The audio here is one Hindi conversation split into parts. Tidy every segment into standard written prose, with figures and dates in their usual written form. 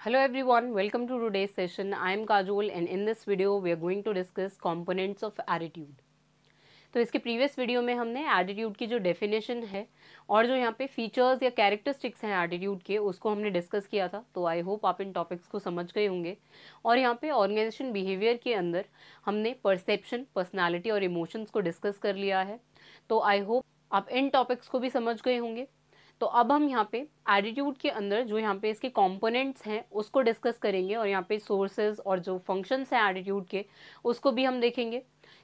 Hello everyone, welcome to today's session. I am Kajol and in this video we are going to discuss components of attitude. तो इसके प्रीवियस वीडियो में हमने एटीट्यूड की जो डेफिनेशन है और जो यहाँ पे फीचर्स या कैरेक्टरिस्टिक्स हैं एटीट्यूड के उसको हमने डिस्कस किया था। तो आई होप आप इन टॉपिक्स को समझ गए होंगे। और यहाँ पे ऑर्गेनाइजेशन बिहेवियर के अंदर हमने परसेप्शन, पर्सनालिटी और इमोशंस को डिस्कस कर लिया है। तो आई होप आप इन टॉपिक्स को भी समझ गए होंगे। तो अब हम यहाँ पे एटीट्यूड के अंदर जो यहाँ पे इसके कंपोनेंट्स हैं उसको डिस्कस करेंगे और यहाँ पे सोर्सेज और जो फंक्शंस हैं एटीट्यूड के उसको भी हम देखेंगे।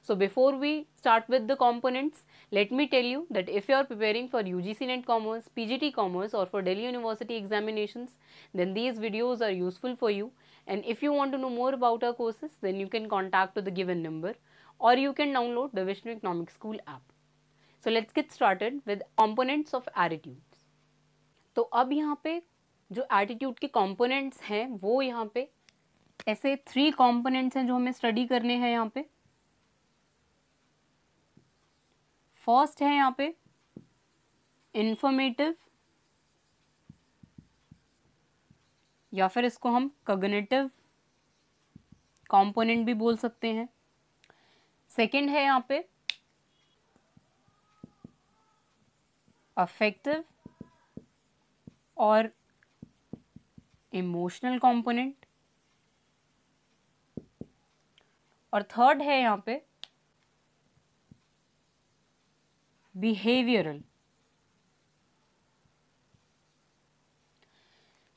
So before we start with the components, let me tell you that if you are preparing for UGC NET Commerce, PGT Commerce or for Delhi University examinations, then these videos are useful for you. And if you want to know more about our courses, then you can contact to the given number or you can download the Vishnu Economic School app. So let's get started with components of attitudes. तो अब यहाँ पे जो एटीट्यूड के कंपोनेंट्स हैं वो यहाँ पे ऐसे 3 कंपोनेंट्स हैं जो हमें स्टडी करने हैं। यहाँ पे फर्स्ट है यहाँ पे इंफॉर्मेटिव या फिर इसको हम कॉग्निटिव कंपोनेंट भी बोल सकते हैं। सेकंड है यहाँ पे अफेक्टिव और इमोशनल कंपोनेंट और थर्ड है यहाँ पे बिहेवियरल।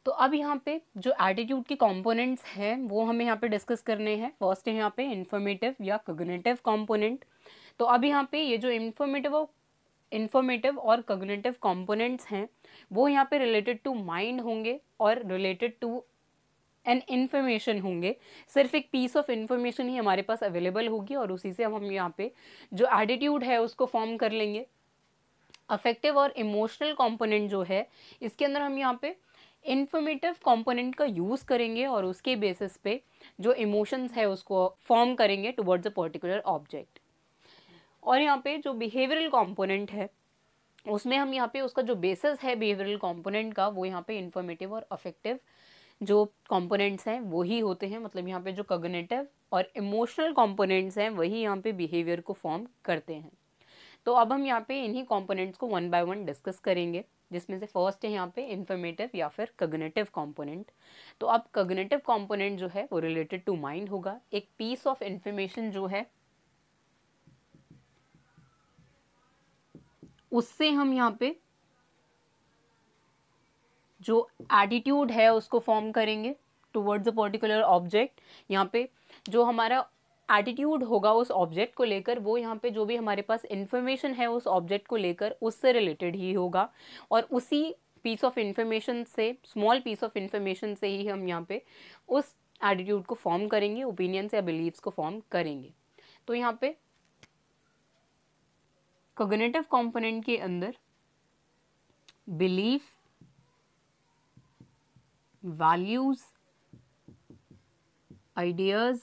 तो अब यहाँ पे जो एटीट्यूड के कंपोनेंट्स हैं वो हमें यहाँ पे डिस्कस करने हैं। फर्स्ट है यहाँ पे इंफॉर्मेटिव या कॉग्निटिव कंपोनेंट। तो अब यहाँ पे ये जो इंफॉर्मेटिव और कॉग्निटिव कंपोनेंट्स हैं वो यहाँ पे रिलेटेड टू माइंड होंगे और रिलेटेड टू एन इन्फॉर्मेशन होंगे। सिर्फ एक पीस ऑफ इन्फॉर्मेशन ही हमारे पास अवेलेबल होगी और उसी से हम यहाँ पे जो एटीट्यूड है उसको फॉर्म कर लेंगे। अफेक्टिव और इमोशनल कंपोनेंट जो है इसके अंदर हम यहाँ पे इन्फॉर्मेटिव कंपोनेंट का यूज़ करेंगे और उसके बेसिस पे जो इमोशंस है उसको फॉर्म करेंगे टुवर्ड्स अ पर्टिकुलर ऑब्जेक्ट। और यहाँ पे जो बिहेवियरल कंपोनेंट है उसमें हम यहाँ पे उसका जो बेसिस है बिहेवियरल कंपोनेंट का वो यहाँ पे इन्फॉर्मेटिव और अफेक्टिव जो कंपोनेंट्स हैं वही होते हैं। मतलब यहाँ पे जो कॉग्निटिव और इमोशनल कंपोनेंट्स हैं वही यहाँ पे बिहेवियर को फॉर्म करते हैं। तो अब हम यहाँ पे इन्हीं कंपोनेंट्स को वन बाय वन डिस्कस करेंगे, जिसमें से फर्स्ट है यहाँ पे इन्फॉर्मेटिव या फिर कॉग्निटिव कंपोनेंट। तो अब कॉग्निटिव कंपोनेंट जो है वो रिलेटेड टू माइंड होगा। एक पीस ऑफ इंफॉर्मेशन जो है उससे हम यहाँ पे जो एटीट्यूड है उसको फॉर्म करेंगे टुवर्ड्स अ पर्टिकुलर ऑब्जेक्ट। यहाँ पे जो हमारा एटीट्यूड होगा उस ऑब्जेक्ट को लेकर वो यहाँ पे जो भी हमारे पास इंफॉर्मेशन है उस ऑब्जेक्ट को लेकर उससे रिलेटेड ही होगा और उसी पीस ऑफ इंफॉर्मेशन से, स्मॉल पीस ऑफ इंफॉर्मेशन से ही हम यहाँ पे उस एटीट्यूड को फॉर्म करेंगे, ओपिनियंस या बिलीव्स को फॉर्म करेंगे। तो यहाँ पे कॉग्निटिव कंपोनेंट के अंदर बिलीफ, वैल्यूज, आइडियाज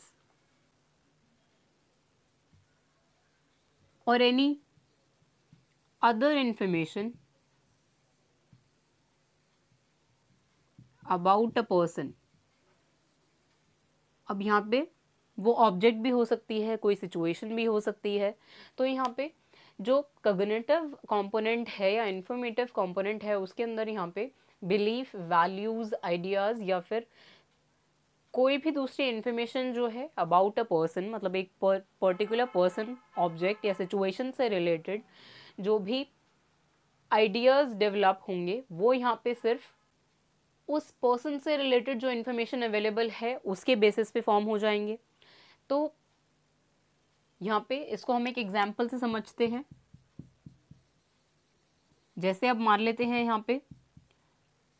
और any other information about a person. अब यहाँ पे वो ऑब्जेक्ट भी हो सकती है, कोई सिचुएशन भी हो सकती है। तो यहाँ पे जो कॉग्निटिव कंपोनेंट है या इंफॉर्मेटिव कंपोनेंट है उसके अंदर यहाँ पे बिलीफ, वैल्यूज, आइडियाज या फिर कोई भी दूसरी इंफॉर्मेशन जो है अबाउट अ पर्सन, मतलब एक पर्टिकुलर पर्सन, ऑब्जेक्ट या सिचुएशन से रिलेटेड जो भी आइडियाज डेवलप होंगे वो यहाँ पे सिर्फ उस पर्सन से रिलेटेड जो इन्फॉर्मेशन अवेलेबल है उसके बेसिस पे फॉर्म हो जाएंगे। तो यहाँ पे इसको हम एक एग्जाम्पल से समझते हैं। जैसे अब मान लेते हैं यहाँ पे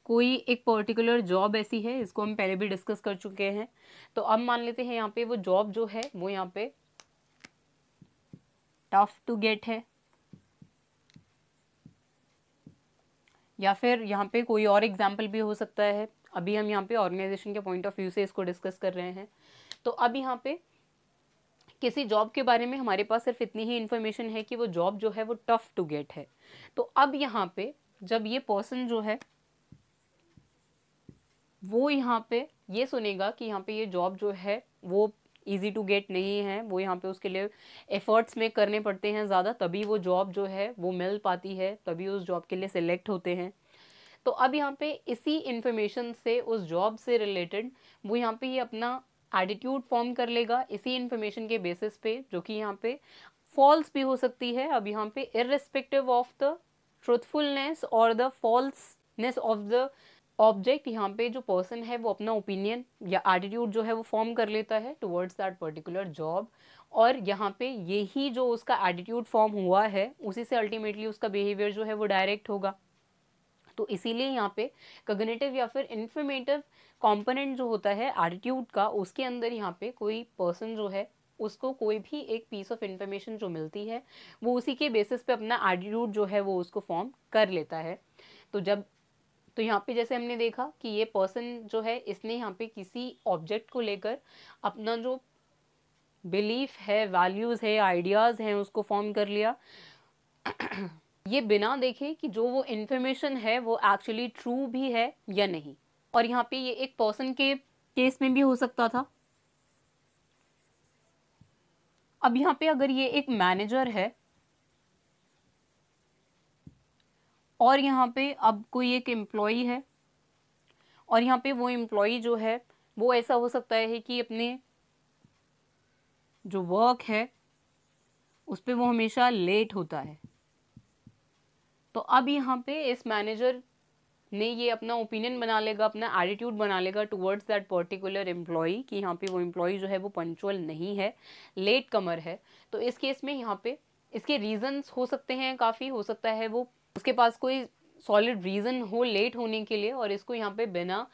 कोई एक पर्टिकुलर जॉब ऐसी है, इसको हम पहले भी डिस्कस कर चुके हैं। तो अब मान लेते हैं यहाँ पे वो जॉब जो है वो यहाँ पे टफ टू गेट है या फिर यहाँ पे कोई और एग्जाम्पल भी हो सकता है। अभी हम यहाँ पे ऑर्गेनाइजेशन के पॉइंट ऑफ व्यू से इसको डिस्कस कर रहे हैं। तो अब यहाँ पे किसी जॉब के बारे में हमारे पास सिर्फ इतनी ही इन्फॉर्मेशन है कि वो जॉब जो है वो टफ टू गेट है। तो अब यहाँ पे जब ये पर्सन जो है वो यहाँ पे ये सुनेगा कि यहाँ पे ये जॉब जो है वो इजी टू गेट नहीं है, वो यहाँ पे उसके लिए एफर्ट्स में करने पड़ते हैं ज़्यादा, तभी वो जॉब जो है वो मिल पाती है, तभी उस जॉब के लिए सिलेक्ट होते हैं। तो अब यहाँ पे इसी इंफॉर्मेशन से, उस जॉब से रिलेटेड वो यहाँ पे ये अपना एटीट्यूड फॉर्म कर लेगा इसी इंफॉर्मेशन के बेसिस पे, जो कि यहाँ पे फॉल्स भी हो सकती है। अब यहाँ पे इररिस्पेक्टिव ऑफ द ट्रुथफुलनेस और द फॉल्सनेस ऑफ द ऑब्जेक्ट, यहाँ पे जो पर्सन है वो अपना ओपिनियन या एटीट्यूड जो है वो फॉर्म कर लेता है टुवर्ड्स दैट पर्टिकुलर जॉब, और यहाँ पे यही जो उसका एटीट्यूड फॉर्म हुआ है उसी से अल्टीमेटली उसका बिहेवियर जो है वो डायरेक्ट होगा। तो इसीलिए यहाँ पे कॉग्निटिव या फिर इंफॉर्मेटिव कंपोनेंट जो होता है एटीट्यूड का, उसके अंदर यहाँ पे कोई पर्सन जो है उसको कोई भी एक पीस ऑफ इंफॉर्मेशन जो मिलती है वो उसी के बेसिस पे अपना एटीट्यूड जो है वो उसको फॉर्म कर लेता है। तो यहाँ पे जैसे हमने देखा कि ये पर्सन जो है इसने यहाँ पे किसी ऑब्जेक्ट को लेकर अपना जो बिलीफ है, वैल्यूज है, आइडियाज हैं उसको फॉर्म कर लिया, ये बिना देखे कि जो वो इन्फॉर्मेशन है वो एक्चुअली ट्रू भी है या नहीं। और यहाँ पे ये एक पर्सन के केस में भी हो सकता था। अब यहाँ पे अगर ये एक मैनेजर है और यहाँ पे अब कोई एक एम्प्लॉई है, और यहाँ पे वो एम्प्लॉई जो है वो ऐसा हो सकता है कि अपने जो वर्क है उस पर वो हमेशा लेट होता है। तो अब यहाँ पे इस मैनेजर ने ये अपना ओपिनियन बना लेगा, अपना एटीट्यूड बना लेगा टुवर्ड्स दैट पर्टिकुलर एम्प्लॉई कि यहाँ पे वो एम्प्लॉई जो है वो पंक्चुअल नहीं है, लेट कमर है। तो इस केस में यहाँ पे इसके रीजंस हो सकते हैं, काफ़ी हो सकता है वो उसके पास कोई सॉलिड रीज़न हो लेट होने के लिए, और इसको यहाँ पे बिना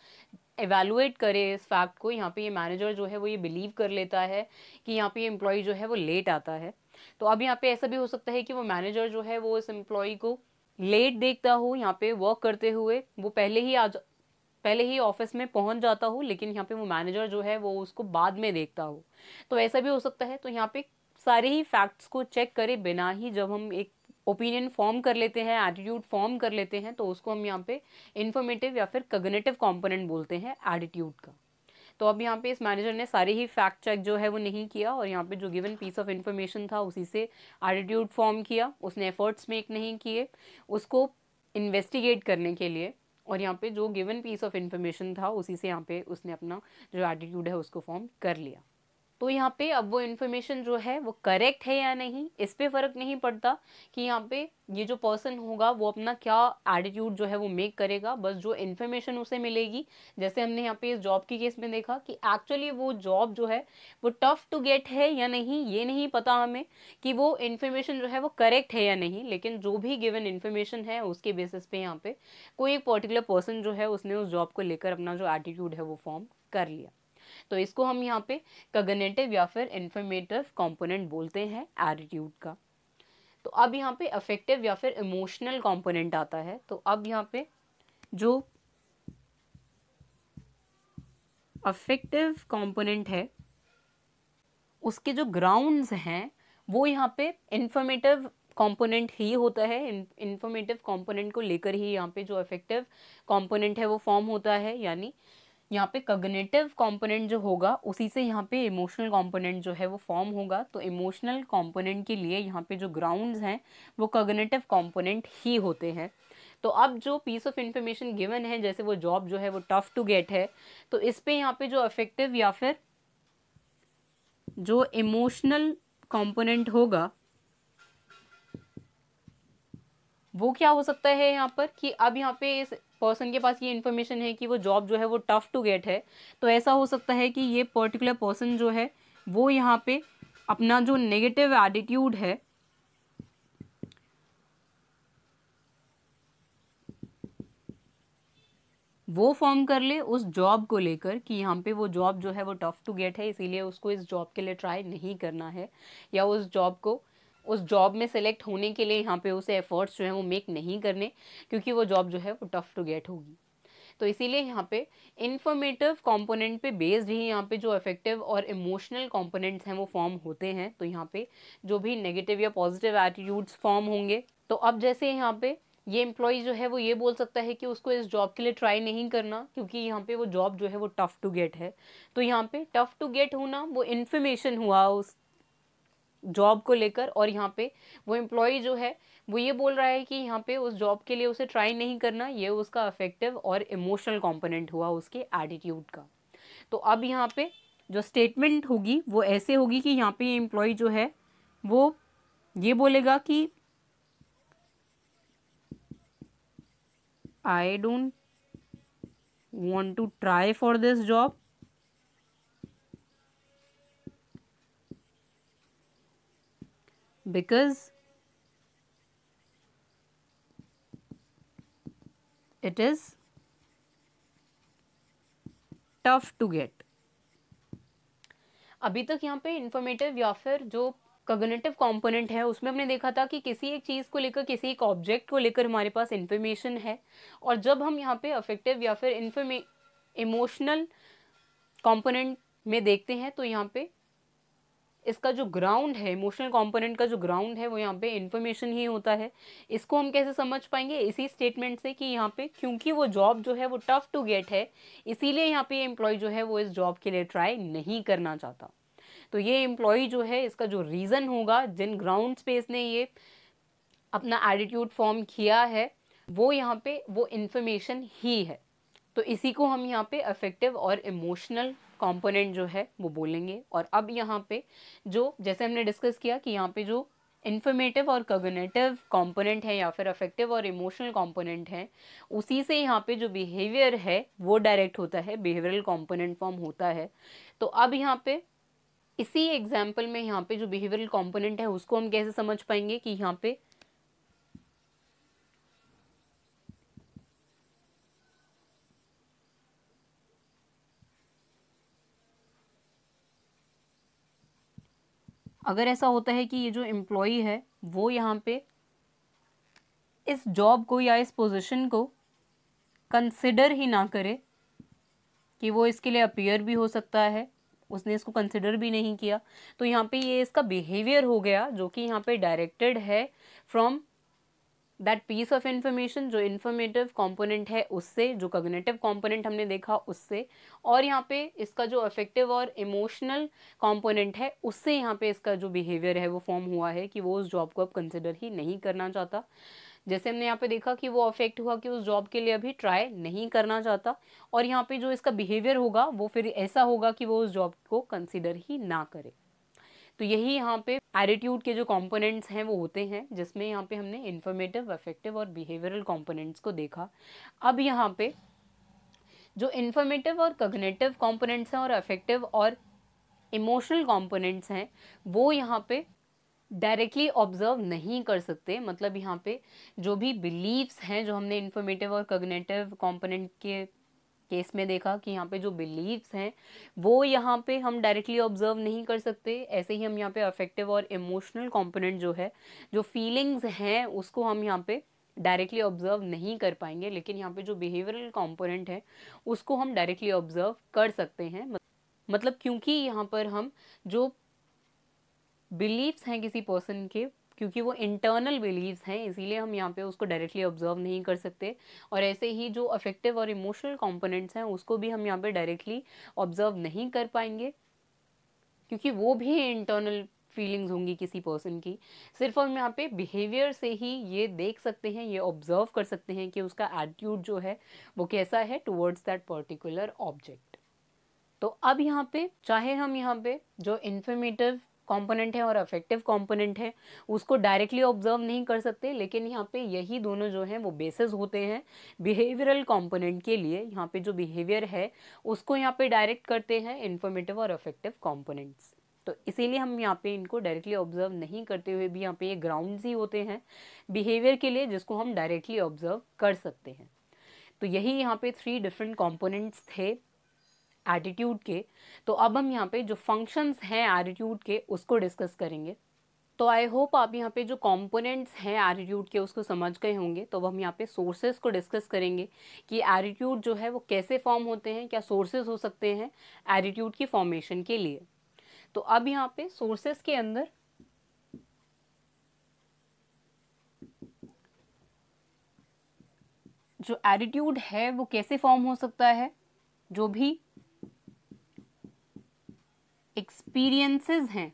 एवेलुएट करे इस फैक्ट को, यहाँ पे ये मैनेजर जो है वो ये बिलीव कर लेता है कि यहाँ पे ये एम्प्लॉय जो है वो लेट आता है। तो अब यहाँ पे ऐसा भी हो सकता है कि वो मैनेजर जो है वो इस एम्प्लॉय को लेट देखता हो, यहाँ पे वर्क करते हुए वो पहले ही ऑफिस में पहुंच जाता हो, लेकिन यहाँ पे वो मैनेजर जो है वो उसको बाद में देखता हो। तो ऐसा भी हो सकता है। तो यहाँ पे सारे ही फैक्ट्स को चेक करे बिना ही जब हम एक ओपिनियन फॉर्म कर लेते हैं, एटीट्यूड फॉर्म कर लेते हैं, तो उसको हम यहाँ पे इंफॉर्मेटिव या फिर कॉग्निटिव कंपोनेंट बोलते हैं एटीट्यूड का। तो अब यहाँ पे इस मैनेजर ने सारे ही फैक्ट चेक जो है वो नहीं किया, और यहाँ पे जो गिवन पीस ऑफ इन्फॉर्मेशन था उसी से एटीट्यूड फॉर्म किया, उसने एफर्ट्स मेक नहीं किए उसको इन्वेस्टिगेट करने के लिए, और यहाँ पे जो गिवन पीस ऑफ इन्फॉर्मेशन था उसी से यहाँ पे उसने अपना जो एटीट्यूड है उसको फॉर्म कर लिया। तो यहाँ पे अब वो इन्फॉर्मेशन जो है वो करेक्ट है या नहीं, इस पे फ़र्क नहीं पड़ता कि यहाँ पे ये जो पर्सन होगा वो अपना क्या एटीट्यूड जो है वो मेक करेगा, बस जो इन्फॉर्मेशन उसे मिलेगी। जैसे हमने यहाँ पे इस जॉब की केस में देखा कि एक्चुअली वो जॉब जो है वो टफ टू गेट है या नहीं, ये नहीं पता हमें कि वो इन्फॉर्मेशन जो है वो करेक्ट है या नहीं, लेकिन जो भी गिवन इन्फॉर्मेशन है उसके बेसिस पे यहाँ पे कोई एक पर्टिकुलर पर्सन जो है उसने उस जॉब को लेकर अपना जो एटीट्यूड है वो फॉर्म कर लिया। तो इसको हम यहाँ पे कॉग्निटिव या फिर इंफॉर्मेटिव कंपोनेंट बोलते हैं एटीट्यूड का। तो अब यहाँ पे अफेक्टिव या फिर इमोशनल कंपोनेंट आता है। तो अब यहाँ पे जो अफेक्टिव कंपोनेंट है उसके जो ग्राउंड्स हैं वो यहाँ पे इंफॉर्मेटिव कंपोनेंट ही होता है। इंफॉर्मेटिव कंपोनेंट को लेकर ही यहाँ पे जो अफेक्टिव कंपोनेंट है वो फॉर्म होता है, यानी यहाँ पे कॉग्निटिव कंपोनेंट जो होगा उसी से यहाँ पे इमोशनल कंपोनेंट जो है वो फॉर्म होगा। तो इमोशनल कंपोनेंट के लिए यहाँ पे जो ग्राउंड्स हैं वो कॉग्निटिव कंपोनेंट ही होते हैं। तो अब जो पीस ऑफ इंफॉर्मेशन गिवन है, जैसे वो जॉब जो है वो टफ टू गेट है, तो इस पे यहाँ पे जो अफेक्टिव या फिर जो इमोशनल कंपोनेंट होगा वो क्या हो सकता है यहाँ पर कि अब यहाँ पे इस पर्सन के पास ये इन्फॉर्मेशन है कि वो जॉब जो है वो टफ टू गेट है। तो ऐसा हो सकता है कि ये पर्टिकुलर पर्सन जो है वो यहाँ पे अपना जो नेगेटिव एटीट्यूड है वो फॉर्म कर ले उस जॉब को लेकर कि यहाँ पे वो जॉब जो है वो टफ टू गेट है, इसीलिए उसको इस जॉब के लिए ट्राई नहीं करना है, या उस जॉब में सेलेक्ट होने के लिए यहाँ पे उसे एफर्ट्स जो है वो मेक नहीं करने, क्योंकि वो जॉब जो है वो टफ टू गेट होगी। तो इसीलिए यहाँ पे इंफॉर्मेटिव कंपोनेंट पे बेस्ड ही यहाँ पे जो अफेक्टिव और इमोशनल कंपोनेंट्स हैं वो फॉर्म होते हैं। तो यहाँ पे जो भी नेगेटिव या पॉजिटिव एटीट्यूड्स फॉर्म होंगे, तो अब जैसे यहाँ पे ये एम्प्लॉय जो है वो ये बोल सकता है कि उसको इस जॉब के लिए ट्राई नहीं करना, क्योंकि यहाँ पे वो जॉब जो है वो टफ टू गेट है। तो यहाँ पे टफ टू गेट होना वो इन्फॉर्मेशन हुआ उस जॉब को लेकर, और यहाँ पे वो एम्प्लॉय जो है वो ये बोल रहा है कि यहाँ पे उस जॉब के लिए उसे ट्राई नहीं करना, ये उसका अफेक्टिव और इमोशनल कंपोनेंट हुआ उसके एटीट्यूड का। तो अब यहाँ पे जो स्टेटमेंट होगी वो ऐसे होगी कि यहाँ पे एम्प्लॉय जो है वो ये बोलेगा कि I don't want to try for this job because it is tough to get। अभी तक यहाँ पे इंफॉर्मेटिव या फिर जो कॉग्निटिव कंपोनेंट है उसमें हमने देखा था कि किसी एक चीज़ को लेकर, किसी एक ऑब्जेक्ट को लेकर हमारे पास इंफॉर्मेशन है, और जब हम यहाँ पे अफेक्टिव या फिर इमोशनल कंपोनेंट में देखते हैं तो यहाँ पे इसका जो ग्राउंड है, इमोशनल कंपोनेंट का जो ग्राउंड है वो यहाँ पे इन्फॉर्मेशन ही होता है। इसको हम कैसे समझ पाएंगे? इसी स्टेटमेंट से कि यहाँ पे क्योंकि वो जॉब जो है वो टफ टू गेट है, इसीलिए यहाँ पे एम्प्लॉय जो है वो इस जॉब के लिए ट्राई नहीं करना चाहता। तो ये एम्प्लॉय जो है इसका जो रीज़न होगा, जिन ग्राउंड पे इसने ये अपना एटीट्यूड फॉर्म किया है, वो यहाँ पे वो इन्फॉर्मेशन ही है। तो इसी को हम यहाँ पे अफेक्टिव और इमोशनल कंपोनेंट जो है वो बोलेंगे। और अब यहाँ पे जो जैसे हमने डिस्कस किया कि यहाँ पे जो इन्फॉर्मेटिव और कॉग्निटिव कंपोनेंट है या फिर अफेक्टिव और इमोशनल कंपोनेंट है, उसी से यहाँ पे जो बिहेवियर है वो डायरेक्ट होता है, बिहेवियरल कंपोनेंट फॉर्म होता है। तो अब यहाँ पे इसी एग्जाम्पल में यहाँ पे जो बिहेवियरल कंपोनेंट है उसको हम कैसे समझ पाएंगे कि यहाँ पे अगर ऐसा होता है कि ये जो एम्प्लॉई है वो यहाँ पे इस जॉब को या इस पोजीशन को कंसिडर ही ना करे, कि वो इसके लिए अपीयर भी हो सकता है, उसने इसको कंसिडर भी नहीं किया, तो यहाँ पे ये इसका बिहेवियर हो गया जो कि यहाँ पे डायरेक्टेड है from that piece of information, जो इन्फॉर्मेटिव कंपोनेंट है उससे, जो कॉग्निटिव कंपोनेंट हमने देखा उससे, और यहाँ पे इसका जो अफेक्टिव और इमोशनल कंपोनेंट है उससे यहाँ पे इसका जो बिहेवियर है वो फॉर्म हुआ है कि वो उस जॉब को अब कंसिडर ही नहीं करना चाहता। जैसे हमने यहाँ पे देखा कि वो अफेक्ट हुआ कि उस जॉब के लिए अभी ट्राई नहीं करना चाहता, और यहाँ पे जो इसका बिहेवियर होगा वो फिर ऐसा होगा कि वो उस जॉब को कंसिडर ही ना करे। तो यही यहाँ पे एटीट्यूड के जो कंपोनेंट्स हैं वो होते हैं, जिसमें यहाँ पे हमने इन्फॉर्मेटिव, अफेक्टिव और बिहेवियरल कंपोनेंट्स को देखा। अब यहाँ पे जो इन्फॉर्मेटिव और कॉग्निटिव कंपोनेंट्स हैं और अफेक्टिव और इमोशनल कंपोनेंट्स हैं वो यहाँ पे डायरेक्टली ऑब्जर्व नहीं कर सकते। मतलब यहाँ पे जो भी बिलीव्स हैं, जो हमने इन्फॉर्मेटिव और कॉग्निटिव कंपोनेंट के केस में देखा कि यहाँ पे जो बिलीव्स हैं वो यहाँ पे हम डायरेक्टली ऑब्जर्व नहीं कर सकते, ऐसे ही हम यहाँ पे अफेक्टिव और इमोशनल कंपोनेंट जो है, जो फीलिंग्स हैं उसको हम यहाँ पे डायरेक्टली ऑब्जर्व नहीं कर पाएंगे, लेकिन यहाँ पे जो बिहेवियरल कंपोनेंट है उसको हम डायरेक्टली ऑब्जर्व कर सकते हैं। मतलब क्योंकि यहाँ पर हम जो बिलीव्स हैं किसी पर्सन के, क्योंकि वो इंटरनल बिलीव्स हैं, इसीलिए हम यहाँ पे उसको डायरेक्टली ऑब्जर्व नहीं कर सकते। और ऐसे ही जो अफेक्टिव और इमोशनल कंपोनेंट्स हैं उसको भी हम यहाँ पे डायरेक्टली ऑब्जर्व नहीं कर पाएंगे, क्योंकि वो भी इंटरनल फीलिंग्स होंगी किसी पर्सन की। सिर्फ हम यहाँ पे बिहेवियर से ही ये देख सकते हैं, ये ऑब्जर्व कर सकते हैं कि उसका एटीट्यूड जो है वो कैसा है टुवर्ड्स दैट पर्टिकुलर ऑब्जेक्ट। तो अब यहाँ पे चाहे हम यहाँ पे जो इन्फॉर्मेटिव कंपोनेंट है और अफेक्टिव कंपोनेंट है उसको डायरेक्टली ऑब्जर्व नहीं कर सकते, लेकिन यहाँ पे यही दोनों जो हैं वो बेसिस होते हैं बिहेवियरल कंपोनेंट के लिए। यहाँ पे जो बिहेवियर है उसको यहाँ पे डायरेक्ट करते हैं इन्फॉर्मेटिव और अफेक्टिव कंपोनेंट्स। तो इसीलिए हम यहाँ पे इनको डायरेक्टली ऑब्जर्व नहीं करते हुए भी यहाँ पे ये ग्राउंड्स ही होते हैं बिहेवियर के लिए, जिसको हम डायरेक्टली ऑब्जर्व कर सकते हैं। तो यही यहाँ पे 3 डिफरेंट कंपोनेंट्स थे एटीट्यूड के। तो अब हम यहाँ पे जो फंक्शंस हैं एटीट्यूड के उसको डिस्कस करेंगे। तो आई होप आप यहाँ पे जो कंपोनेंट्स हैं एटीट्यूड के उसको समझ गए होंगे। तो अब हम यहाँ पे सोर्सेज को डिस्कस करेंगे कि एटीट्यूड जो है वो कैसे फॉर्म होते हैं, क्या सोर्सेज हो सकते हैं एटीट्यूड की फॉर्मेशन के लिए। तो अब यहाँ पे सोर्सेज के अंदर, जो एटीट्यूड है वो कैसे फॉर्म हो सकता है, जो भी एक्सपीरियंसेस हैं,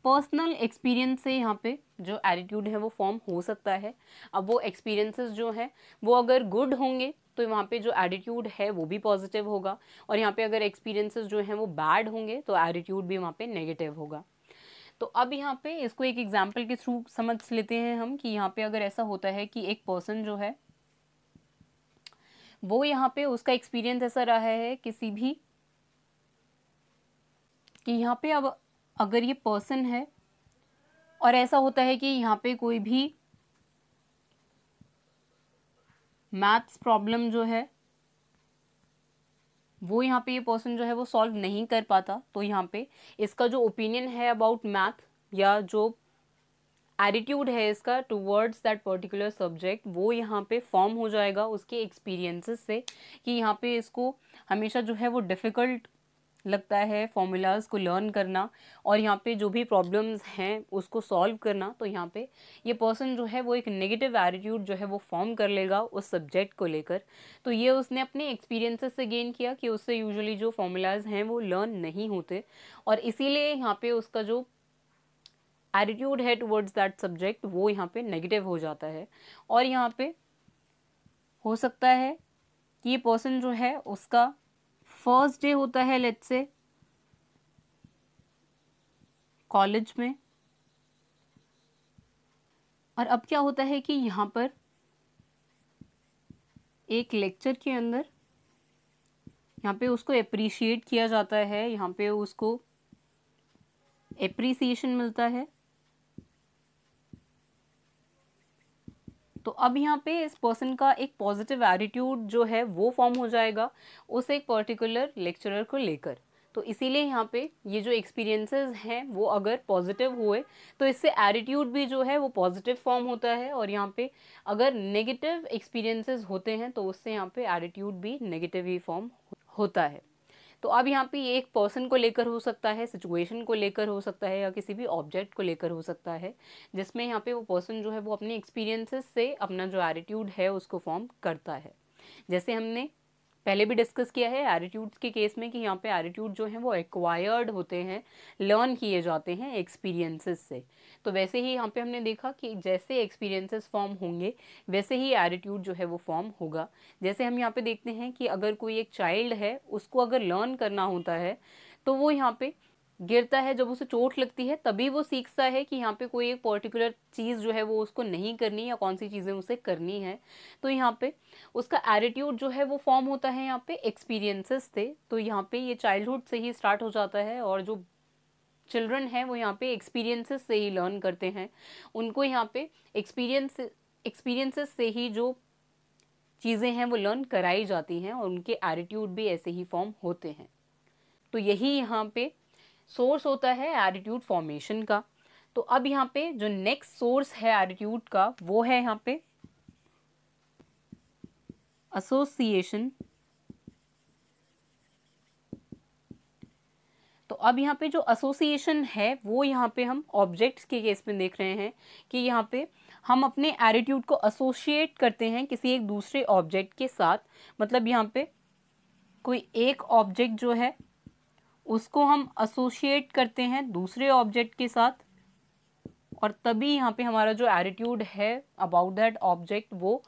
पर्सनल एक्सपीरियंस से यहाँ पे जो एटीट्यूड है वो फॉर्म हो सकता है। अब वो एक्सपीरियंसेस जो है वो अगर गुड होंगे तो वहाँ पे जो एटीट्यूड है वो भी पॉजिटिव होगा, और यहाँ पे अगर एक्सपीरियंसेस जो हैं वो बैड होंगे तो एटीट्यूड भी वहाँ पे नेगेटिव होगा। तो अब यहाँ पे इसको एक एग्जाम्पल के थ्रू समझ लेते हैं हम कि यहाँ पे अगर ऐसा होता है कि एक पर्सन जो है वो यहाँ पे उसका एक्सपीरियंस ऐसा रहा है किसी भी कि यहाँ पे अब अगर ये पर्सन है और ऐसा होता है कि यहाँ पे कोई भी मैथ्स प्रॉब्लम जो है वो यहाँ पे ये पर्सन जो है वो सॉल्व नहीं कर पाता, तो यहाँ पे इसका जो ओपिनियन है अबाउट मैथ या जो एटीट्यूड है इसका टुवर्ड्स दैट पर्टिकुलर सब्जेक्ट वो यहाँ पे फॉर्म हो जाएगा उसके एक्सपीरियंसेस से, कि यहाँ पे इसको हमेशा जो है वो डिफ़िकल्ट लगता है फॉर्मूलाज को लर्न करना और यहाँ पे जो भी प्रॉब्लम्स हैं उसको सॉल्व करना। तो यहाँ पे ये पर्सन जो है वो एक नेगेटिव एटीट्यूड जो है वो फॉर्म कर लेगा उस सब्जेक्ट को लेकर। तो ये उसने अपने एक्सपीरियंसेस से गेन किया कि उससे यूजुअली जो फॉर्मूलाज हैं वो लर्न नहीं होते, और इसीलिए यहाँ पे उसका जो एटीट्यूड है टुवर्ड्स दैट सब्जेक्ट वो यहाँ पे नेगेटिव हो जाता है। और यहाँ पे हो सकता है कि ये पर्सन जो है उसका फर्स्ट डे होता है लेट्स से कॉलेज में, और अब क्या होता है कि यहाँ पर एक लेक्चर के अंदर यहाँ पे उसको एप्रिशिएट किया जाता है, यहाँ पे उसको एप्रिसिएशन मिलता है। तो अब यहाँ पे इस पर्सन का एक पॉजिटिव एटीट्यूड जो है वो फॉर्म हो जाएगा उस एक पर्टिकुलर लेक्चरर को लेकर। तो इसीलिए यहाँ पे ये जो एक्सपीरियंसेस हैं वो अगर पॉजिटिव हुए तो इससे एटीट्यूड भी जो है वो पॉजिटिव फॉर्म होता है, और यहाँ पे अगर नेगेटिव एक्सपीरियंसेस होते हैं तो उससे यहाँ पे एटीट्यूड भी नेगेटिव ही फॉर्म होता है। तो अब यहाँ पे ये एक पर्सन को लेकर हो सकता है, सिचुएशन को लेकर हो सकता है, या किसी भी ऑब्जेक्ट को लेकर हो सकता है, जिसमें यहाँ पे वो पर्सन जो है वो अपने एक्सपीरियंसेस से अपना जो एटीट्यूड है उसको फॉर्म करता है। जैसे हमने पहले भी डिस्कस किया है एटीट्यूड्स के केस में कि यहाँ पे एटीट्यूड जो है वो एक्वायर्ड होते हैं, लर्न किए जाते हैं एक्सपीरियंसेस से। तो वैसे ही यहाँ पे हमने देखा कि जैसे एक्सपीरियंसेस फॉर्म होंगे वैसे ही एटीट्यूड जो है वो फॉर्म होगा। जैसे हम यहाँ पे देखते हैं कि अगर कोई एक चाइल्ड है उसको अगर लर्न करना होता है तो वो यहाँ पे गिरता है, जब उसे चोट लगती है तभी वो सीखता है कि यहाँ पे कोई एक पर्टिकुलर चीज़ जो है वो उसको नहीं करनी या कौन सी चीज़ें उसे करनी है। तो यहाँ पे उसका एटीट्यूड जो है वो फॉर्म होता है यहाँ पे एक्सपीरियंसेस से। तो यहाँ पे ये चाइल्डहुड से ही स्टार्ट हो जाता है, और जो चिल्ड्रन है वो यहाँ पे एक्सपीरियंसेस से ही लर्न करते हैं, उनको यहाँ पे एक्सपीरियंसेस से ही जो चीज़ें हैं वो लर्न कराई जाती हैं, और उनके एटीट्यूड भी ऐसे ही फॉर्म होते हैं। तो यही यहाँ पे सोर्स होता है एटीट्यूड फॉर्मेशन का। तो अब यहाँ पे जो नेक्स्ट सोर्स है एटीट्यूड का वो है यहाँ पे एसोसिएशन। तो अब यहाँ पे जो एसोसिएशन है वो यहाँ पे हम ऑब्जेक्ट्स के केस में देख रहे हैं कि यहाँ पे हम अपने एटीट्यूड को एसोसिएट करते हैं किसी एक दूसरे ऑब्जेक्ट के साथ। मतलब यहाँ पे कोई एक ऑब्जेक्ट जो है उसको हम एसोसिएट करते हैं दूसरे ऑब्जेक्ट के साथ, और तभी यहाँ पे हमारा जो एटीट्यूड है अबाउट दैट ऑब्जेक्ट वो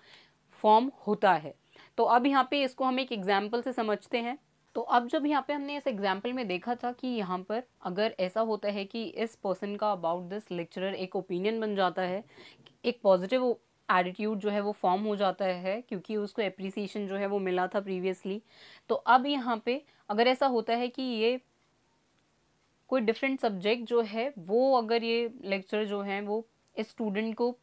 फॉर्म होता है। तो अब यहाँ पे इसको हम एक एग्जाम्पल से समझते हैं। तो अब जब यहाँ पे हमने इस एग्जाम्पल में देखा था कि यहाँ पर अगर ऐसा होता है कि इस पर्सन का अबाउट दिस लेक्चरर एक ओपिनियन बन जाता है, एक पॉजिटिव एटीट्यूड जो है वो फॉर्म हो जाता है क्योंकि उसको एप्रिसिएशन जो है वो मिला था प्रीवियसली। तो अब यहाँ पे अगर ऐसा होता है कि ये कोई डिफरेंट सब्जेक्ट जो है वो अगर ये लेक्चर जो हैं वो इस स्टूडेंट को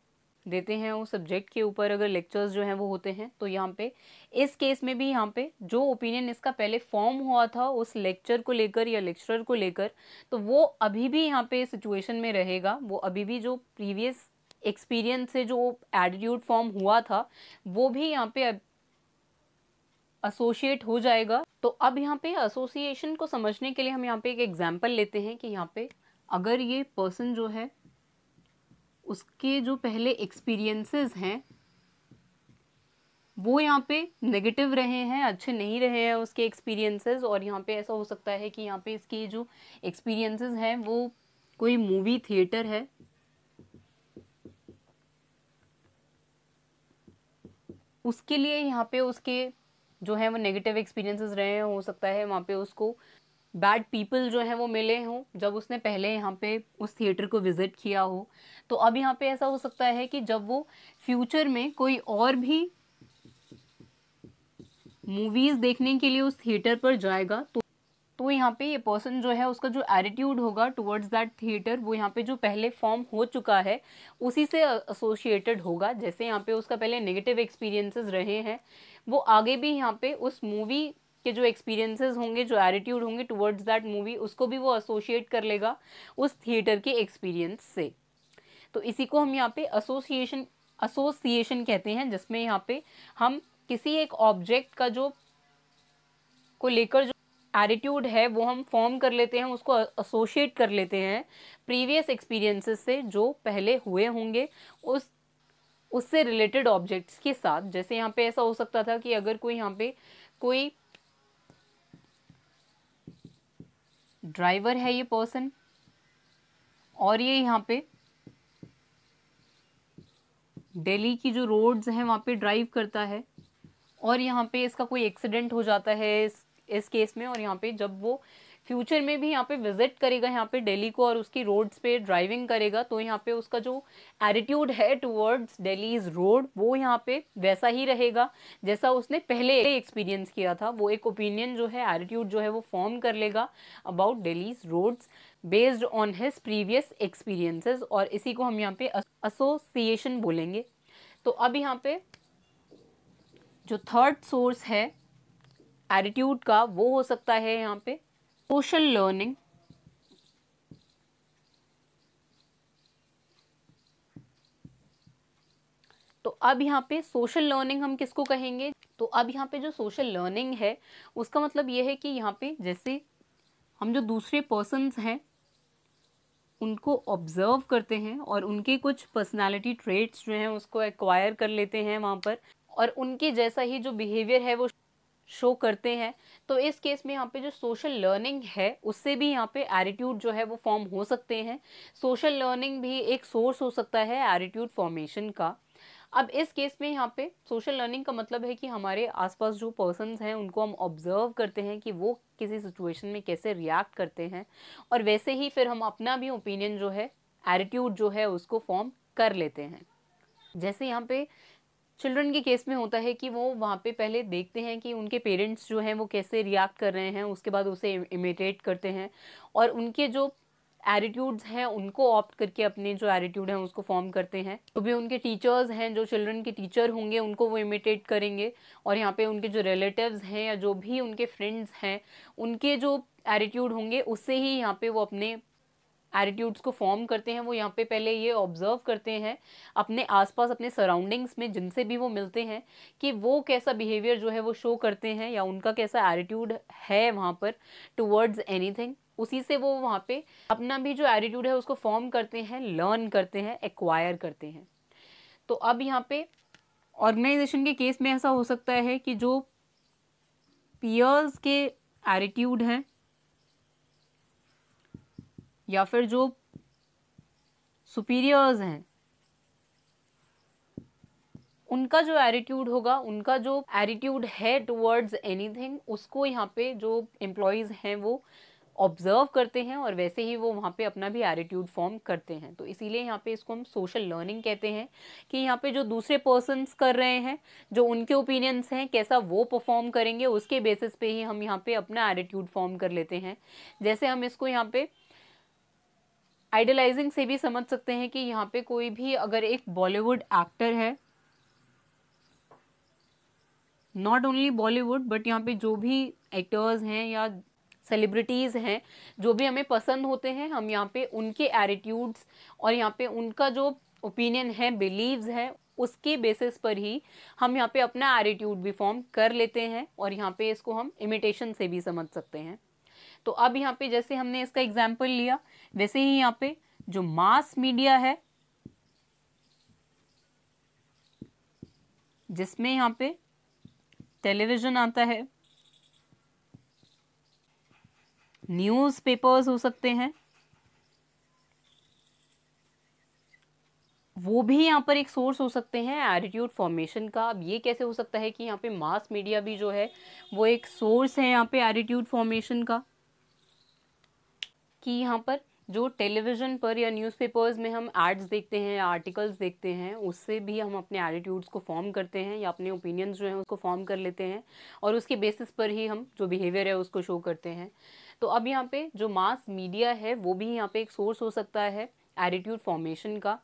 देते हैं, उस सब्जेक्ट के ऊपर अगर लेक्चर्स जो हैं वो होते हैं, तो यहाँ पे इस केस में भी यहाँ पे जो ओपिनियन इसका पहले फॉर्म हुआ था उस लेक्चर को लेकर या लेक्चरर को लेकर, तो वो अभी भी यहाँ पे सिचुएशन में रहेगा। वो अभी भी जो प्रीवियस एक्सपीरियंस से जो एटीट्यूड फॉर्म हुआ था वो भी यहाँ पे एसोसिएट हो जाएगा। तो अब यहाँ पे एसोसिएशन को समझने के लिए हम यहाँ पे एक एग्जाम्पल लेते हैं कि यहाँ पे अगर ये पर्सन जो है उसके जो पहले एक्सपीरियंसेस हैं वो यहाँ पे नेगेटिव रहे हैं, अच्छे नहीं रहे हैं उसके एक्सपीरियंसेस, और यहाँ पे ऐसा हो सकता है कि यहाँ पे इसके जो एक्सपीरियंसेस हैं वो कोई मूवी थिएटर है, उसके लिए यहाँ पे उसके जो है वो नेगेटिव एक्सपीरियंसेस रहे हैं। हो सकता है वहाँ पे उसको बैड पीपल जो है वो मिले हों जब उसने पहले यहाँ पे उस थिएटर को विजिट किया हो। तो अब यहाँ पे ऐसा हो सकता है कि जब वो फ्यूचर में कोई और भी मूवीज देखने के लिए उस थिएटर पर जाएगा तो यहाँ पे ये पर्सन जो है उसका जो एटीट्यूड होगा टुवर्ड्स दैट थिएटर वो यहाँ पे जो पहले फॉर्म हो चुका है उसी से एसोसिएटेड होगा। जैसे यहाँ पे उसका पहले नेगेटिव एक्सपीरियंसेस रहे हैं, वो आगे भी यहाँ पे उस मूवी के जो एक्सपीरियंसेस होंगे, जो एटीट्यूड होंगे टुवर्ड्स दैट मूवी, उसको भी वो एसोसिएट कर लेगा उस थिएटर के एक्सपीरियंस से। तो इसी को हम यहाँ पे एसोसिएशन कहते हैं, जिसमें यहाँ पे हम किसी एक ऑब्जेक्ट का जो को लेकर जो एटीट्यूड है वो हम फॉर्म कर लेते हैं, उसको एसोशिएट कर लेते हैं प्रीवियस एक्सपीरियंसेस से जो पहले हुए होंगे उससे रिलेटेड ऑब्जेक्ट्स के साथ। जैसे यहाँ पे ऐसा हो सकता था कि अगर कोई यहाँ पे कोई ड्राइवर है ये पर्सन, और ये यहाँ पे दिल्ली की जो रोड्स हैं वहाँ पे ड्राइव करता है, और यहाँ पे इसका कोई एक्सीडेंट हो जाता है इस केस में, और यहाँ पे जब वो फ्यूचर में भी यहाँ पे विजिट करेगा यहाँ पे दिल्ली को और उसकी रोड्स पे ड्राइविंग करेगा, तो यहाँ पे उसका जो एटीट्यूड है टुवर्ड्स दिल्लीज रोड वो यहाँ पे वैसा ही रहेगा जैसा उसने पहले एक्सपीरियंस किया था। वो एक ओपिनियन जो है, एटीट्यूड जो है वो फॉर्म कर लेगा about Delhi's roads based on his previous experiences, और इसी को हम यहाँ पे एसोसिएशन बोलेंगे। तो अब यहाँ पे जो थर्ड सोर्स है एटीट्यूड का वो हो सकता है यहाँ पे सोशल लर्निंग। तो अब यहाँ पे सोशल लर्निंग हम किसको कहेंगे? तो अब यहाँ पे जो सोशल लर्निंग है उसका मतलब ये है कि यहाँ पे जैसे हम जो दूसरे पर्सन्स हैं उनको ऑब्जर्व करते हैं और उनके कुछ पर्सनालिटी ट्रेट्स जो हैं उसको एक्वायर कर लेते हैं वहाँ पर, और उनके जैसा ही जो बिहेवियर है वो शो करते हैं। तो इस केस में यहाँ पे जो सोशल लर्निंग है उससे भी यहाँ पे एटीट्यूड जो है वो फॉर्म हो सकते हैं। सोशल लर्निंग भी एक सोर्स हो सकता है एटीट्यूड फॉर्मेशन का। अब इस केस में यहाँ पे सोशल लर्निंग का मतलब है कि हमारे आसपास जो पर्सन्स हैं उनको हम ऑब्जर्व करते हैं कि वो किसी सिचुएशन में कैसे रिएक्ट करते हैं, और वैसे ही फिर हम अपना भी ओपिनियन जो है, एटीट्यूड जो है उसको फॉर्म कर लेते हैं। जैसे यहाँ पे चिल्ड्रन के केस में होता है कि वो वहाँ पे पहले देखते हैं कि उनके पेरेंट्स जो हैं वो कैसे रिएक्ट कर रहे हैं, उसके बाद उसे इमिटेट करते हैं और उनके जो एटीट्यूड्स हैं उनको ऑप्ट करके अपने जो एटीट्यूड हैं उसको फॉर्म करते हैं। तो भी उनके टीचर्स हैं, जो चिल्ड्रन के टीचर होंगे उनको वो इमिटेट करेंगे, और यहाँ पे उनके जो रिलेटिव्स हैं या जो भी उनके फ्रेंड्स हैं उनके जो एटीट्यूड होंगे उससे ही यहाँ पे वो अपने एटीट्यूड्स को फॉर्म करते हैं। वो यहाँ पे पहले ये ऑब्जर्व करते हैं अपने आसपास, अपने सराउंडिंग्स में जिनसे भी वो मिलते हैं कि वो कैसा बिहेवियर जो है वो शो करते हैं या उनका कैसा एटीट्यूड है वहाँ पर टुवर्ड्स एनीथिंग। उसी से वो वहाँ पे अपना भी जो एटीट्यूड है उसको फॉर्म करते हैं, लर्न करते हैं, एक्वायर करते हैं। तो अब यहाँ पे ऑर्गेनाइजेशन के केस में ऐसा हो सकता है कि जो पीयर्स के एटीट्यूड हैं या फिर जो सुपीरियर्स हैं उनका जो एटीट्यूड होगा, उनका जो एटीट्यूड है टुवर्ड्स एनीथिंग, उसको यहाँ पे जो एम्प्लॉयज़ हैं वो ऑब्जर्व करते हैं और वैसे ही वो वहाँ पे अपना भी एटीट्यूड फॉर्म करते हैं। तो इसीलिए यहाँ पे इसको हम सोशल लर्निंग कहते हैं कि यहाँ पे जो दूसरे पर्सन्स कर रहे हैं, जो उनके ओपिनियंस हैं, कैसा वो परफॉर्म करेंगे उसके बेसिस पे ही हम यहाँ पे अपना एटीट्यूड फॉर्म कर लेते हैं। जैसे हम इसको यहाँ पे आइडलाइजिंग से भी समझ सकते हैं कि यहाँ पे कोई भी अगर एक बॉलीवुड एक्टर है, नॉट ओनली बॉलीवुड बट यहाँ पे जो भी एक्टर्स हैं या सेलिब्रिटीज़ हैं जो भी हमें पसंद होते हैं, हम यहाँ पे उनके एटीट्यूड्स और यहाँ पे उनका जो ओपिनियन है, बिलीव्स हैं, उसके बेसिस पर ही हम यहाँ पे अपना एटीट्यूड भी फॉर्म कर लेते हैं, और यहाँ पे इसको हम इमिटेशन से भी समझ सकते हैं। तो अब यहाँ पे जैसे हमने इसका एग्जाम्पल लिया वैसे ही यहाँ पे जो मास मीडिया है जिसमें यहाँ पे टेलीविजन आता है, न्यूज़पेपर्स हो सकते हैं, वो भी यहाँ पर एक सोर्स हो सकते हैं एटीट्यूड फॉर्मेशन का। अब ये कैसे हो सकता है कि यहाँ पे मास मीडिया भी जो है वो एक सोर्स है यहाँ पे एटीट्यूड फॉर्मेशन का, कि यहाँ पर जो टेलीविज़न पर या न्यूज़पेपर्स में हम एड्स देखते हैं, आर्टिकल्स देखते हैं, उससे भी हम अपने एटीट्यूड्स को फॉर्म करते हैं या अपने ओपिनियंस जो हैं उसको फॉर्म कर लेते हैं, और उसके बेसिस पर ही हम जो बिहेवियर है उसको शो करते हैं। तो अब यहाँ पे जो मास मीडिया है वो भी यहाँ पे एक सोर्स हो सकता है एटीट्यूड फॉर्मेशन का,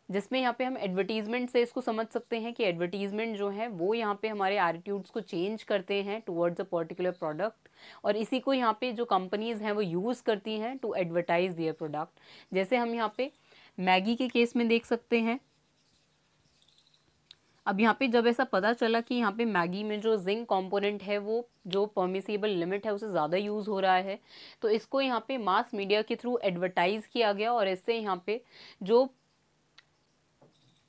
जिसमें यहाँ पे हम एडवर्टीजमेंट से इसको समझ सकते हैं कि एडवर्टीजमेंट जो है वो यहाँ पे हमारे एटीट्यूड्स को चेंज करते हैं टुवर्ड्स अ पर्टिकुलर प्रोडक्ट, और इसी को यहाँ पे जो कंपनीज हैं वो यूज़ करती हैं टू एडवर्टाइज दियर प्रोडक्ट। जैसे हम यहाँ पे मैगी के केस में देख सकते हैं। अब यहाँ पे जब ऐसा पता चला कि यहाँ पे मैगी में जो जिंक कंपोनेंट है वो जो परमिसिबल लिमिट है उसे ज़्यादा यूज़ हो रहा है, तो इसको यहाँ पे मास मीडिया के थ्रू एडवर्टाइज किया गया, और इससे यहाँ पे जो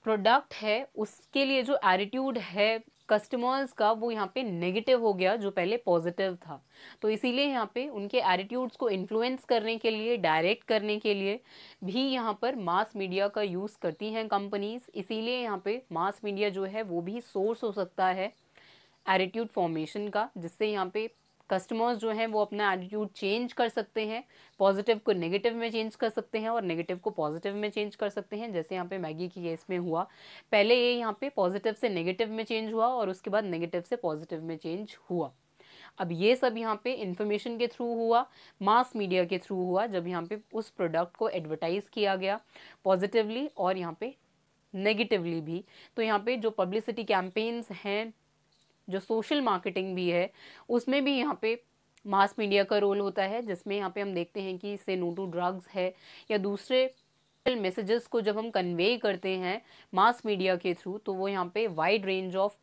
प्रोडक्ट है उसके लिए जो एटीट्यूड है कस्टमर्स का वो यहाँ पे नेगेटिव हो गया जो पहले पॉजिटिव था। तो इसीलिए यहाँ पे उनके एटीट्यूड्स को इन्फ्लुएंस करने के लिए, डायरेक्ट करने के लिए भी यहाँ पर मास मीडिया का यूज़ करती हैं कंपनीज। इसीलिए यहाँ पे मास मीडिया जो है वो भी सोर्स हो सकता है एटीट्यूड फॉर्मेशन का, जिससे यहाँ पे कस्टमर्स जो हैं वो अपना एटीट्यूड चेंज कर सकते हैं, पॉजिटिव को नेगेटिव में चेंज कर सकते हैं और नेगेटिव को पॉजिटिव में चेंज कर सकते हैं। जैसे यहाँ पे मैगी की केस में हुआ, पहले ये यहाँ पे पॉजिटिव से नेगेटिव में चेंज हुआ और उसके बाद नेगेटिव से पॉजिटिव में चेंज हुआ। अब ये सब यहाँ पे इंफॉर्मेशन के थ्रू हुआ, मास मीडिया के थ्रू हुआ, जब यहाँ पे उस प्रोडक्ट को एडवर्टाइज किया गया पॉजिटिवली और यहाँ पे नेगेटिवली भी। तो यहाँ पे जो पब्लिसिटी कैंपेन्स हैं, जो सोशल मार्केटिंग भी है, उसमें भी यहाँ पे मास मीडिया का रोल होता है, जिसमें यहाँ पे हम देखते हैं कि से नो टू ड्रग्स है या दूसरे मैसेजेस को जब हम कन्वे करते हैं मास मीडिया के थ्रू, तो वो यहाँ पे वाइड रेंज ऑफ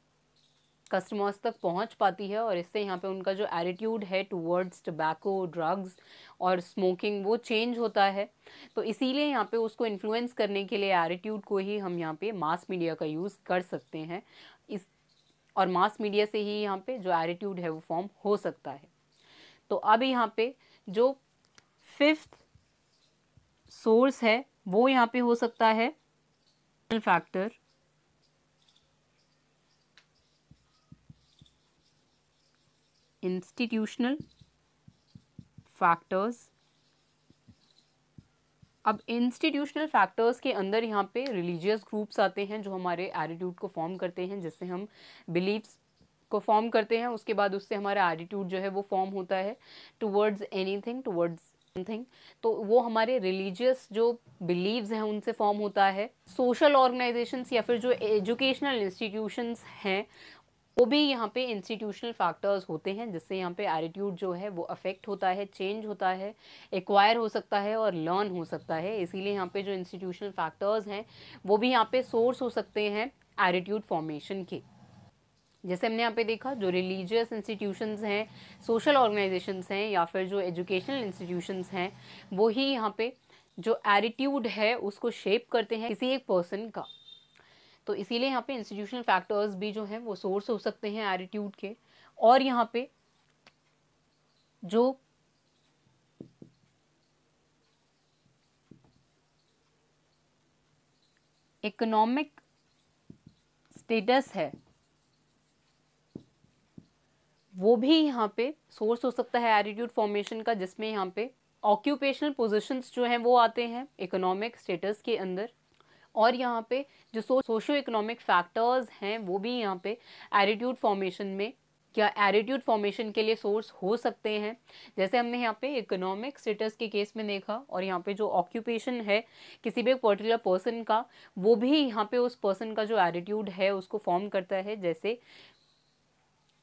कस्टमर्स तक पहुंच पाती है, और इससे यहाँ पे उनका जो एटीट्यूड है टुवर्ड्स टबैको, ड्रग्स और स्मोकिंग वो चेंज होता है। तो इसीलिए यहाँ पे उसको इन्फ्लुएंस करने के लिए एटीट्यूड को ही हम यहाँ पे मास मीडिया का यूज़ कर सकते हैं, इस और मास मीडिया से ही यहाँ पे जो एटीट्यूड है वो फॉर्म हो सकता है। तो अब यहाँ पे जो फिफ्थ सोर्स है वो यहाँ पे हो सकता है फैक्टर, इंस्टीट्यूशनल फैक्टर्स। अब इंस्टीट्यूशनल फैक्टर्स के अंदर यहाँ पे रिलीजियस ग्रुप्स आते हैं जो हमारे एटीट्यूड को फॉर्म करते हैं, जिससे हम बिलीव्स को फॉर्म करते हैं, उसके बाद उससे हमारा एटीट्यूड जो है वो फॉर्म होता है टुवर्ड्स एनीथिंग, टुवर्ड्स समथिंग। तो वो हमारे रिलीजियस जो बिलीव्स हैं उनसे फॉर्म होता है। सोशल ऑर्गेनाइजेशंस या फिर जो एजुकेशनल इंस्टीट्यूशंस हैं वो भी यहाँ पे इंस्टीट्यूशनल फैक्टर्स होते हैं, जिससे यहाँ पे एटीट्यूड जो है वो अफेक्ट होता है, चेंज होता है, एक्वायर हो सकता है और लर्न हो सकता है। इसीलिए यहाँ पे जो इंस्टीट्यूशनल फैक्टर्स हैं वो भी यहाँ पे सोर्स हो सकते हैं एटीट्यूड फॉर्मेशन के। जैसे हमने यहाँ पे देखा, जो रिलीजियस इंस्टीट्यूशंस हैं, सोशल ऑर्गेनाइजेशंस हैं या फिर जो एजुकेशनल इंस्टीट्यूशंस हैं, वो ही यहाँ पे जो एटीट्यूड है उसको शेप करते हैं किसी एक पर्सन का। तो इसीलिए यहाँ पे इंस्टीट्यूशनल फैक्टर्स भी जो हैं वो सोर्स हो सकते हैं एटीट्यूड के। और यहाँ पे जो इकोनॉमिक स्टेटस है वो भी यहाँ पे सोर्स हो सकता है एटीट्यूड फॉर्मेशन का, जिसमें यहाँ पे ऑक्यूपेशनल पोजीशंस जो हैं वो आते हैं इकोनॉमिक स्टेटस के अंदर। और यहाँ पे जो सोशो इकोनॉमिक फैक्टर्स हैं वो भी यहाँ पे एटीट्यूड फॉर्मेशन में क्या एटीट्यूड फॉर्मेशन के लिए सोर्स हो सकते हैं। जैसे हमने यहाँ पे इकोनॉमिक स्टेटस के केस में देखा, और यहाँ पे जो ऑक्यूपेशन है किसी भी पर्टिकुलर पर्सन का, वो भी यहाँ पे उस पर्सन का जो एटीट्यूड है उसको फॉर्म करता है। जैसे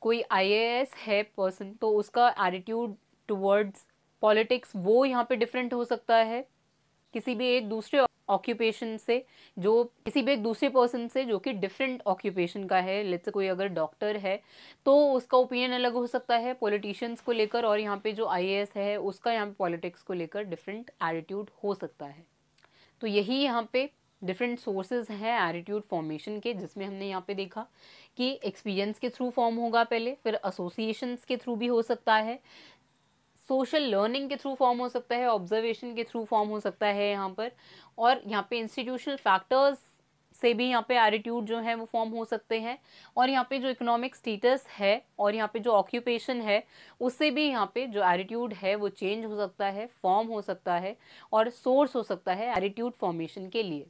कोई आईएएस है पर्सन, तो उसका एटीट्यूड टुवर्ड्स पॉलिटिक्स वो यहाँ पे डिफरेंट हो सकता है किसी भी एक दूसरे ऑक्यूपेशन से, जो किसी भी एक दूसरे पर्सन से जो कि डिफरेंट ऑक्यूपेशन का है। लेट्स से कोई अगर डॉक्टर है तो उसका ओपिनियन अलग हो सकता है पॉलिटिशियंस को लेकर, और यहाँ पे जो आईएएस है उसका यहाँ पे पॉलिटिक्स को लेकर डिफरेंट एटीट्यूड हो सकता है। तो यही यहाँ पे डिफरेंट सोर्सेज हैं एटीट्यूड फॉर्मेशन के, जिसमें हमने यहाँ पे देखा कि एक्सपीरियंस के थ्रू फॉर्म होगा पहले, फिर एसोसिएशंस के थ्रू भी हो सकता है, सोशल लर्निंग के थ्रू फॉर्म हो सकता है, ऑब्जर्वेशन के थ्रू फॉर्म हो सकता है यहाँ पर, और यहाँ पे इंस्टीट्यूशनल फैक्टर्स से भी यहाँ पे एटीट्यूड जो है वो फॉर्म हो सकते हैं, और यहाँ पे जो इकोनॉमिक स्टेटस है और यहाँ पे जो ऑक्यूपेशन है उससे भी यहाँ पे जो एटीट्यूड है वो चेंज हो सकता है, फॉर्म हो सकता है, और सोर्स हो सकता है एटीट्यूड फॉर्मेशन के लिए।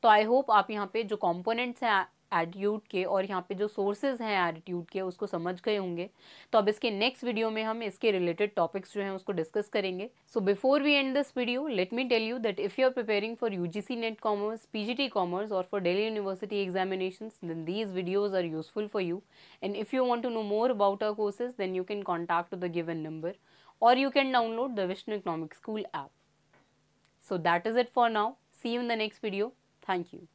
तो आई होप आप यहाँ पे जो कंपोनेंट्स हैं एटीट्यूड के और यहाँ पे जो सोर्सेज हैं एटीट्यूड के उसको समझ गए होंगे। तो अब इसके नेक्स्ट वीडियो में हम इसके रिलेटेड टॉपिक्स जो हैं उसको डिस्कस करेंगे। So before we end this video, let me tell you that if you are preparing for UGC NET commerce, PGT commerce और for Delhi University examinations, then these videos are useful for you. And if you want to know more about our courses, then you can contact to the given number, or you can download the Vishnu Economic School app. So that is it for now. See you in the next video. Thank you.